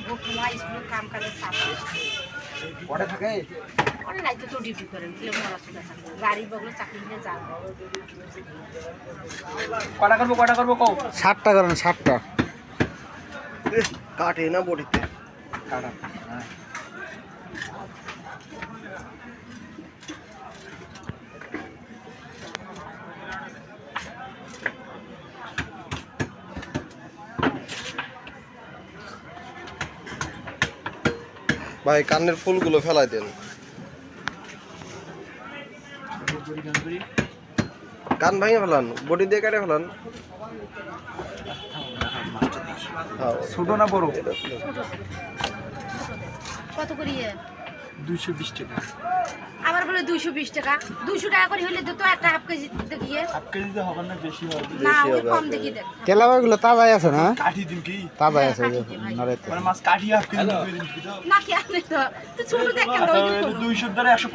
vote সময় স্কুলের কাম কাজের চাপ কটা থাকে অনেক রাইতে তো ডিউটি করেন মরাচুলা চাকরি গাড়ি বগলে চাকরি নিয়ে যান কটা করবো কও 60টা করেন 60টা কাটে না বডিতে কাটা হ্যাঁ ভাই কানের ফুলগুলো ফেলাই দেন কান ভাঙে ফেলান বডি দিয়ে কেটে ফেলান ছোট না বড় কত করিয়ে 220 টাকা আবার বলে 220 টাকা 200 টাকা করে হলে তো একটা হাফ কেজি দেখিয়ে হাফ কেজিতে হবে না বেশি হবে না ওই কম দেখি দেখ তেলাবাগুলো তাজাই আছে না কাঠি দিন কি তাজাই আছে মানে মাছ কাঠি হাফ কেজি দিয়ে দিন কি না কি আপনি তো ছোট দেখেন তো 200 দ্বারা 100